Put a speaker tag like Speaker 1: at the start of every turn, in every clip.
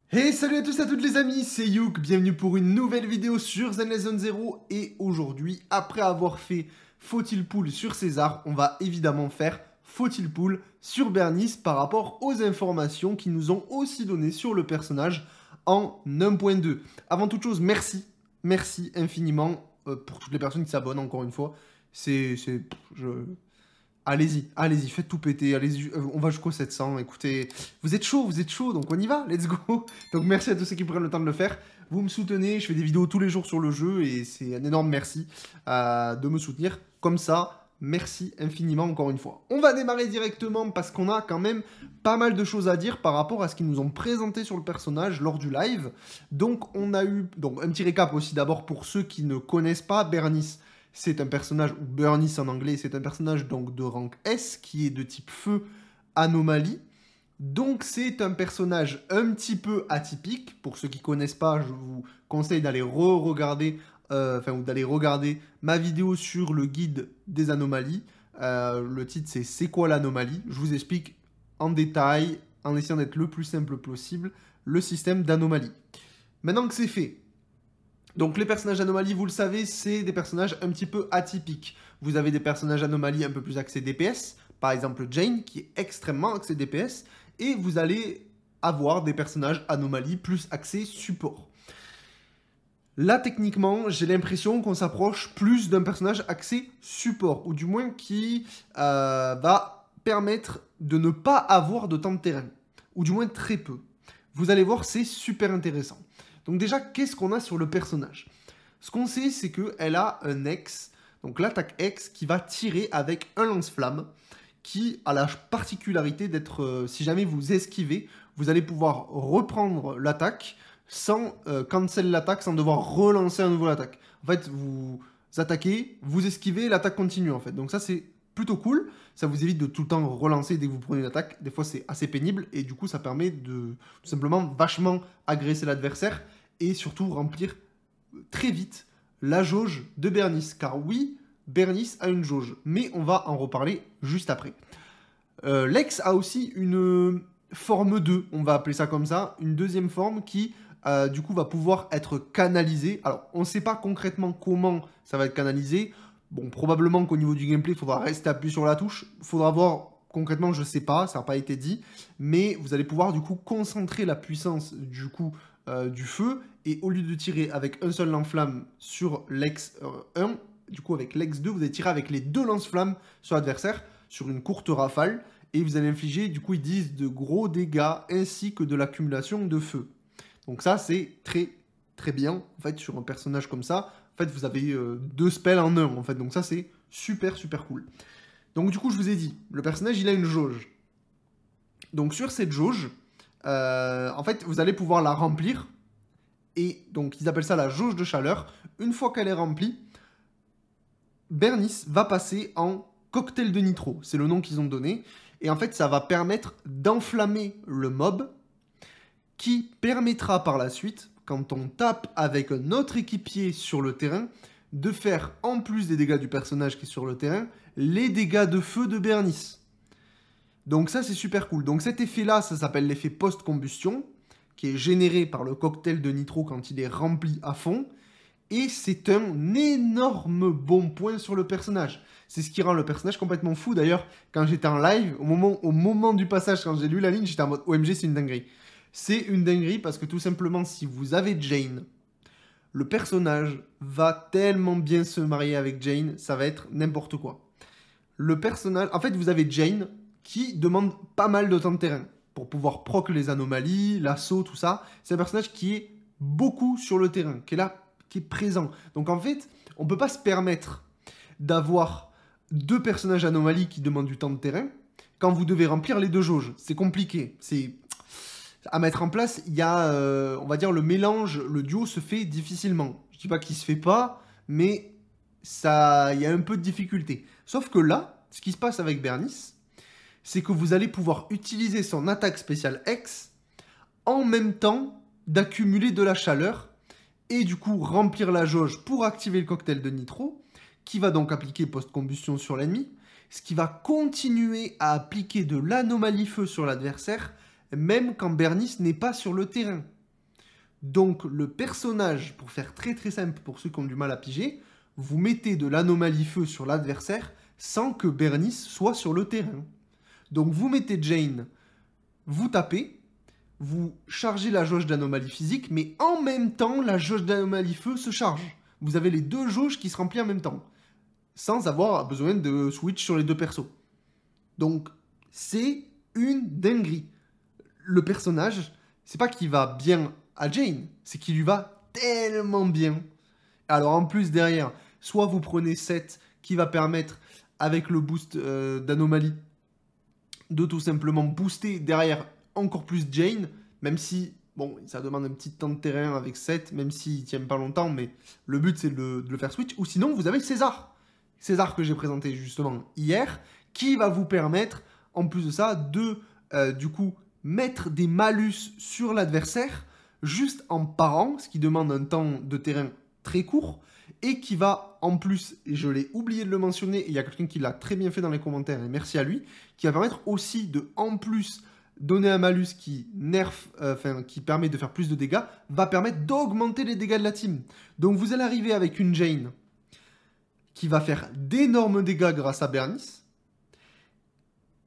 Speaker 1: Hey, salut à tous et à toutes les amis, c'est Youk, bienvenue pour une nouvelle vidéo sur Zenless Zone Zero. Et aujourd'hui, après avoir fait Faut-il Pool sur César, on va évidemment faire Faut-il Pool sur Bernice par rapport aux informations qu'ils nous ont aussi données sur le personnage en 1.2. Avant toute chose, merci infiniment pour toutes les personnes qui s'abonnent encore une fois. Allez-y, faites tout péter, allez-y, on va jusqu'au 700, écoutez, vous êtes chaud, donc on y va, let's go. Donc merci à tous ceux qui prennent le temps de le faire, vous me soutenez, je fais des vidéos tous les jours sur le jeu, et c'est un énorme merci de me soutenir, comme ça, merci infiniment encore une fois. On va démarrer directement parce qu'on a quand même pas mal de choses à dire par rapport à ce qu'ils nous ont présenté sur le personnage lors du live. Donc on a eu, donc un petit récap aussi d'abord pour ceux qui ne connaissent pas Bernice. C'est un personnage, ou Bernice en anglais, c'est un personnage donc de rang S qui est de type feu anomalie. Donc c'est un personnage un petit peu atypique. Pour ceux qui ne connaissent pas, je vous conseille d'aller re-regarder, ou d'aller regarder ma vidéo sur le guide des anomalies. Le titre c'est quoi l'anomalie? Je vous explique en détail, en essayant d'être le plus simple possible, le système d'anomalie. Maintenant que c'est fait, donc les personnages anomalies, vous le savez, c'est des personnages un petit peu atypiques. Vous avez des personnages anomalies un peu plus axés DPS, par exemple Jane, qui est extrêmement axée DPS, et vous allez avoir des personnages anomalies plus axés support. Là, techniquement, j'ai l'impression qu'on s'approche plus d'un personnage axé support, ou du moins qui va permettre de ne pas avoir de temps de terrain, ou du moins très peu. Vous allez voir, c'est super intéressant. Donc déjà, qu'est-ce qu'on a sur le personnage? Ce qu'on sait, c'est qu'elle a un X, donc l'attaque X, qui va tirer avec un lance-flamme, qui a la particularité d'être, si jamais vous esquivez, vous allez pouvoir reprendre l'attaque sans cancel l'attaque, sans devoir relancer un nouveau attaque. En fait, vous attaquez, vous esquivez, l'attaque continue en fait. Donc ça, c'est plutôt cool. Ça vous évite de tout le temps relancer dès que vous prenez une attaque. Des fois, c'est assez pénible et du coup, ça permet de tout simplement vachement agresser l'adversaire et surtout remplir très vite la jauge de Bernice. Car oui, Bernice a une jauge, mais on va en reparler juste après. Lex a aussi une forme 2, on va appeler ça comme ça, une deuxième forme qui du coup va pouvoir être canalisée. Alors on ne sait pas concrètement comment ça va être canalisé. Bon, probablement qu'au niveau du gameplay, il faudra rester appuyé sur la touche. Il faudra voir concrètement, je ne sais pas, ça n'a pas été dit. Mais vous allez pouvoir du coup concentrer la puissance du coup du feu. Et au lieu de tirer avec un seul lance-flamme sur l'ex 1, du coup avec l'ex 2, vous allez tirer avec les deux lance-flammes sur l'adversaire, sur une courte rafale. Et vous allez infliger, du coup ils disent, de gros dégâts ainsi que de l'accumulation de feu. Donc ça, c'est très très bien, en fait, sur un personnage comme ça. En fait, vous avez deux spells en un, en fait. Donc ça, c'est super cool. Donc du coup, je vous ai dit, le personnage, il a une jauge. Donc sur cette jauge, en fait, vous allez pouvoir la remplir. Et donc, ils appellent ça la jauge de chaleur. Une fois qu'elle est remplie, Bernice va passer en cocktail de nitro. C'est le nom qu'ils ont donné. Et en fait, ça va permettre d'enflammer le mob, qui permettra par la suite, quand on tape avec un autre équipier sur le terrain, de faire, en plus des dégâts du personnage qui est sur le terrain, les dégâts de feu de Bernice. Donc ça, c'est super cool. Donc cet effet-là, ça s'appelle l'effet post-combustion, qui est généré par le cocktail de nitro quand il est rempli à fond. Et c'est un énorme bon point sur le personnage. C'est ce qui rend le personnage complètement fou. D'ailleurs, quand j'étais en live, au moment du passage, quand j'ai lu la ligne, j'étais en mode OMG, c'est une dinguerie. C'est une dinguerie parce que tout simplement, si vous avez Jane, le personnage va tellement bien se marier avec Jane, ça va être n'importe quoi. Le personnage, en fait, vous avez Jane qui demande pas mal de temps de terrain pour pouvoir proc les anomalies, l'assaut, tout ça. C'est un personnage qui est beaucoup sur le terrain, qui est là, qui est présent. Donc en fait, on peut pas se permettre d'avoir deux personnages anomalies qui demandent du temps de terrain quand vous devez remplir les deux jauges. C'est compliqué. C'est à mettre en place, il y a, on va dire, le mélange, le duo se fait difficilement. Je dis pas qu'il se fait pas, mais ça, il y a un peu de difficulté. Sauf que là, ce qui se passe avec Bernice, c'est que vous allez pouvoir utiliser son attaque spéciale X en même temps d'accumuler de la chaleur et du coup remplir la jauge pour activer le cocktail de nitro, qui va donc appliquer post-combustion sur l'ennemi, ce qui va continuer à appliquer de l'anomalie feu sur l'adversaire, même quand Bernice n'est pas sur le terrain. Donc le personnage, pour faire très très simple pour ceux qui ont du mal à piger, vous mettez de l'anomalie feu sur l'adversaire sans que Bernice soit sur le terrain. Donc vous mettez Jane, vous tapez, vous chargez la jauge d'anomalie physique, mais en même temps, la jauge d'anomalie feu se charge. Vous avez les deux jauges qui se remplissent en même temps, sans avoir besoin de switch sur les deux persos. Donc, c'est une dinguerie. Le personnage, c'est pas qu'il va bien à Jane, c'est qu'il lui va tellement bien. Alors en plus, derrière, soit vous prenez 7 qui va permettre, avec le boost d'anomalie, de tout simplement booster derrière encore plus Jane, même si, bon, ça demande un petit temps de terrain avec 7, même s'il tient pas longtemps, mais le but c'est de le faire switch. Ou sinon, vous avez César. César que j'ai présenté justement hier, qui va vous permettre, en plus de ça, de, du coup, mettre des malus sur l'adversaire, juste en parant, ce qui demande un temps de terrain très court, et qui va, en plus, et je l'ai oublié de le mentionner, et il y a quelqu'un qui l'a très bien fait dans les commentaires, et merci à lui, qui va permettre aussi de, en plus, donner un malus qui nerf, qui permet de faire plus de dégâts, va permettre d'augmenter les dégâts de la team. Donc vous allez arriver avec une Jane qui va faire d'énormes dégâts grâce à Bernice,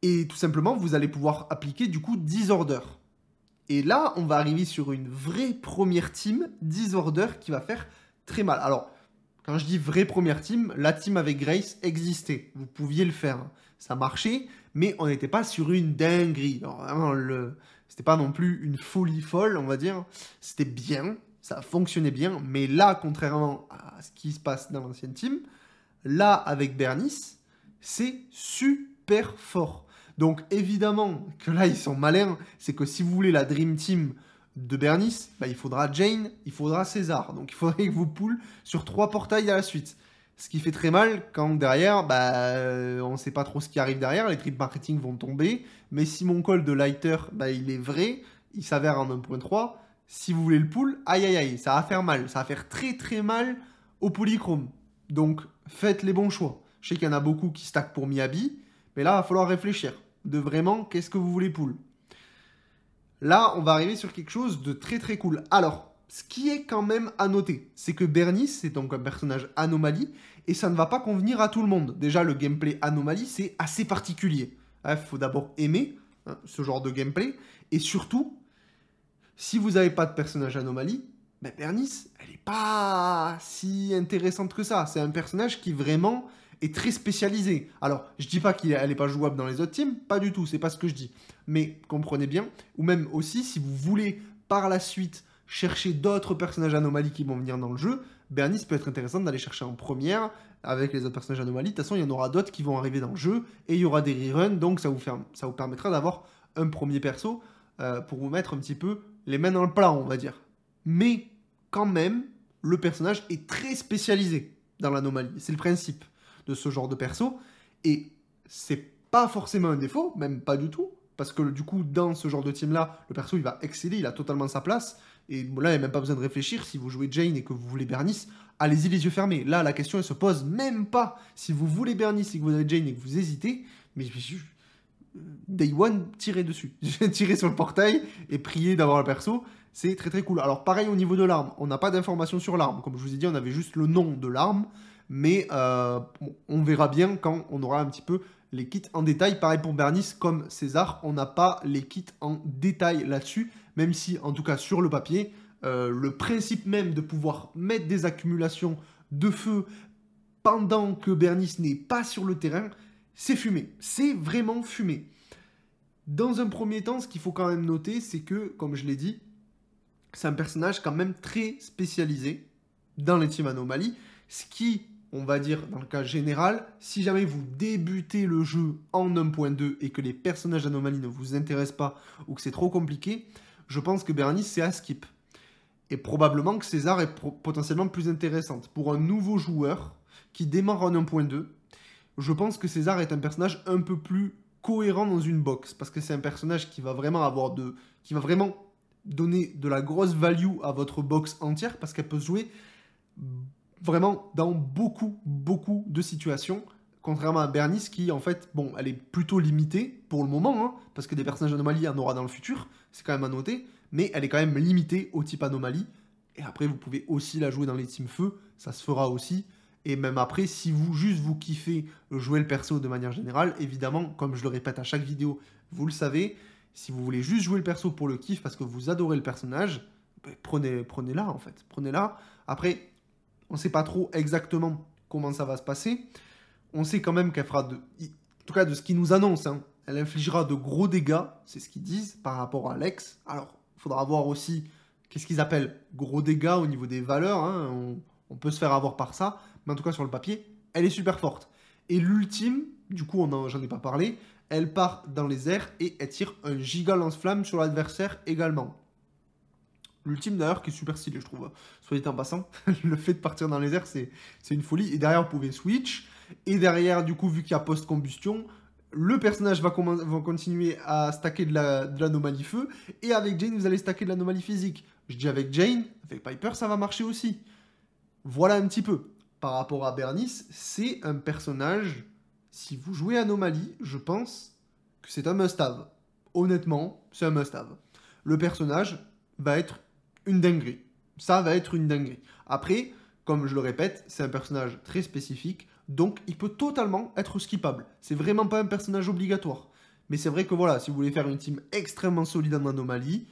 Speaker 1: et tout simplement, vous allez pouvoir appliquer du coup Disorder. Et là, on va arriver sur une vraie première team Disorder qui va faire très mal. Alors, quand je dis vraie première team, la team avec Grace existait. Vous pouviez le faire. Ça marchait, mais on n'était pas sur une dinguerie. Alors, vraiment, c'était pas non plus une folie folle, on va dire. C'était bien, ça fonctionnait bien. Mais là, contrairement à ce qui se passe dans l'ancienne team, là, avec Bernice, c'est super fort. Donc évidemment que là, ils sont malins. C'est que si vous voulez la Dream Team de Bernice, bah, il faudra Jane, il faudra César. Donc il faudrait que vous pool sur 3 portails à la suite. Ce qui fait très mal quand derrière, bah, on ne sait pas trop ce qui arrive derrière. Les trip marketing vont tomber. Mais si mon call de lighter, bah, il est vrai, il s'avère en 1.3. Si vous voulez le pool, aïe aïe aïe, ça va faire mal. Ça va faire très très mal au polychrome. Donc faites les bons choix. Je sais qu'il y en a beaucoup qui stackent pour Miyabi. Mais là, il va falloir réfléchir. De vraiment, qu'est-ce que vous voulez pool. Là, on va arriver sur quelque chose de très très cool. Alors, ce qui est quand même à noter, c'est que Bernice, c'est donc un personnage anomalie, et ça ne va pas convenir à tout le monde. Déjà, le gameplay anomalie, c'est assez particulier. Il faut d'abord aimer ce genre de gameplay, et surtout, si vous n'avez pas de personnage anomalie, ben Bernice, elle n'est pas si intéressante que ça. C'est un personnage qui vraiment est très spécialisé. Alors, je dis pas qu'elle n'est pas jouable dans les autres teams, pas du tout, c'est pas ce que je dis. Mais comprenez bien, ou même aussi, si vous voulez par la suite chercher d'autres personnages anomalies qui vont venir dans le jeu, Bernice peut être intéressante d'aller chercher en première avec les autres personnages anomalies. De toute façon, il y en aura d'autres qui vont arriver dans le jeu et il y aura des reruns, donc ça vous permettra d'avoir un premier perso pour vous mettre un petit peu les mains dans le plat, on va dire. Mais quand même, le personnage est très spécialisé dans l'anomalie. C'est le principe de ce genre de perso. Et c'est pas forcément un défaut, même pas du tout. Parce que du coup, dans ce genre de team-là, le perso, il va exceller, il a totalement sa place. Et là, il n'y a même pas besoin de réfléchir. Si vous jouez Jane et que vous voulez Bernice, allez-y les yeux fermés. Là, la question, elle se pose même pas. Si vous voulez Bernice et que vous avez Jane et que vous hésitez, mais Day One, tirez dessus. Tirez sur le portail et priez d'avoir le perso. C'est très très cool. Alors pareil au niveau de l'arme, on n'a pas d'informations sur l'arme. Comme je vous ai dit, on avait juste le nom de l'arme. Mais bon, on verra bien quand on aura un petit peu les kits en détail. Pareil pour Bernice, comme César, on n'a pas les kits en détail là-dessus. Même si, en tout cas sur le papier, le principe même de pouvoir mettre des accumulations de feu pendant que Bernice n'est pas sur le terrain, c'est fumé. C'est vraiment fumé. Dans un premier temps, ce qu'il faut quand même noter, c'est que, comme je l'ai dit, c'est un personnage quand même très spécialisé dans les teams anomalies. Ce qui, on va dire, dans le cas général, si jamais vous débutez le jeu en 1.2 et que les personnages anomalies ne vous intéressent pas ou que c'est trop compliqué, je pense que Bernice, c'est à skip. Et probablement que César est potentiellement plus intéressante. Pour un nouveau joueur qui démarre en 1.2, je pense que César est un personnage un peu plus cohérent dans une box. Parce que c'est un personnage qui va vraiment qui va vraiment donner de la grosse value à votre box entière. Parce qu'elle peut se jouer vraiment dans beaucoup de situations. Contrairement à Bernice qui, en fait, bon, elle est plutôt limitée pour le moment. Parce que des personnages anomalies, il y en aura dans le futur. C'est quand même à noter. mais elle est quand même limitée au type anomalie. Et après, vous pouvez aussi la jouer dans les teams feu, ça se fera aussi. Et même après, si vous kiffez jouer le perso de manière générale, évidemment, comme je le répète à chaque vidéo, vous le savez, si vous voulez juste jouer le perso pour le kiff parce que vous adorez le personnage, ben, prenez-la en fait, prenez-la. Après, on ne sait pas trop exactement comment ça va se passer. On sait quand même qu'elle fera en tout cas de ce qu'ils nous annoncent, hein, elle infligera de gros dégâts, c'est ce qu'ils disent par rapport à Lex. Alors, il faudra voir aussi qu'est-ce qu'ils appellent gros dégâts au niveau des valeurs, hein. On peut se faire avoir par ça, mais en tout cas sur le papier, elle est super forte. Et l'ultime, du coup j'en ai pas parlé, elle part dans les airs et elle tire un giga lance-flamme sur l'adversaire également. L'ultime d'ailleurs qui est super stylé je trouve, soit dit en passant, le fait de partir dans les airs c'est une folie. Et derrière vous pouvez switch, et derrière du coup vu qu'il y a post-combustion, le personnage va continuer à stacker de l'anomalie feu, et avec Jane vous allez stacker de l'anomalie physique. Je dis avec Jane, avec Piper ça va marcher aussi. Voilà un petit peu. Par rapport à Bernice, c'est un personnage, si vous jouez Anomalie, je pense que c'est un must-have. Honnêtement, c'est un must-have. Le personnage va être une dinguerie. Ça va être une dinguerie. Après, comme je le répète, c'est un personnage très spécifique, donc il peut totalement être skippable. C'est vraiment pas un personnage obligatoire. Mais c'est vrai que voilà, si vous voulez faire une team extrêmement solide en Anomalie,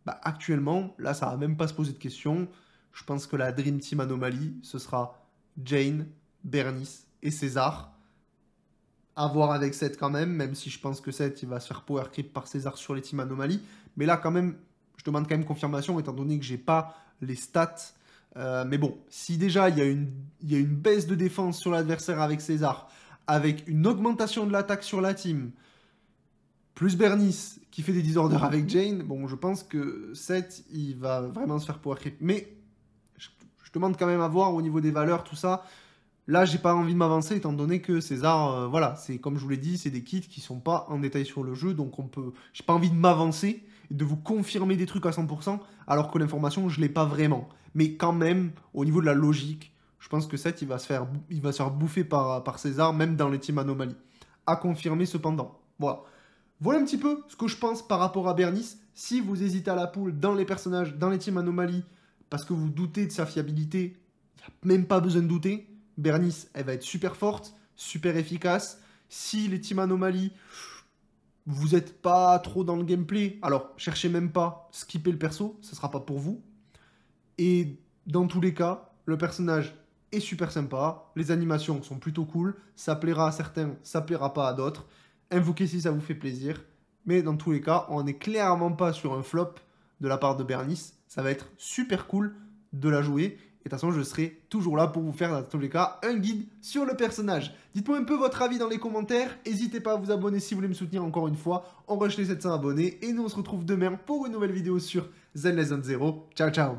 Speaker 1: bah actuellement, là ça va même pas se poser de questions. Je pense que la Dream Team Anomalie, ce sera Jane, Bernice et César. À voir avec Seth quand même si je pense que Seth il va se faire power creep par César sur les teams Anomalie. Mais là quand même, je demande quand même confirmation étant donné que j'ai pas les stats. Mais bon, si déjà il y a une baisse de défense sur l'adversaire avec César, avec une augmentation de l'attaque sur la team, plus Bernice qui fait des disorders avec Jane, bon je pense que Seth il va vraiment se faire power creep. Mais je demande quand même à voir au niveau des valeurs, tout ça. Là, j'ai pas envie de m'avancer étant donné que César, voilà, c'est comme je vous l'ai dit, c'est des kits qui sont pas en détail sur le jeu, donc j'ai pas envie de m'avancer et de vous confirmer des trucs à 100%, alors que l'information, je l'ai pas vraiment. Mais quand même, au niveau de la logique, je pense que Seth, il va se faire bouffer par César, même dans les teams Anomalie. À confirmer cependant. Voilà. Voilà un petit peu ce que je pense par rapport à Bernice. Si vous hésitez à la poule dans les personnages, dans les teams Anomalie, parce que vous doutez de sa fiabilité, il n'y a même pas besoin de douter. Bernice, elle va être super forte, super efficace. Si les teams Anomalie, vous n'êtes pas trop dans le gameplay, alors cherchez même pas, skippez le perso, ce ne sera pas pour vous. Et dans tous les cas, le personnage est super sympa, les animations sont plutôt cool, ça plaira à certains, ça plaira pas à d'autres. Invoquez si ça vous fait plaisir. Mais dans tous les cas, on n'est clairement pas sur un flop de la part de Bernice. Ça va être super cool de la jouer. Et de toute façon, je serai toujours là pour vous faire, dans tous les cas, un guide sur le personnage. Dites-moi un peu votre avis dans les commentaires. N'hésitez pas à vous abonner si vous voulez me soutenir encore une fois. On rush les 700 abonnés. Et nous, on se retrouve demain pour une nouvelle vidéo sur Zen Legend Zero. Ciao, ciao.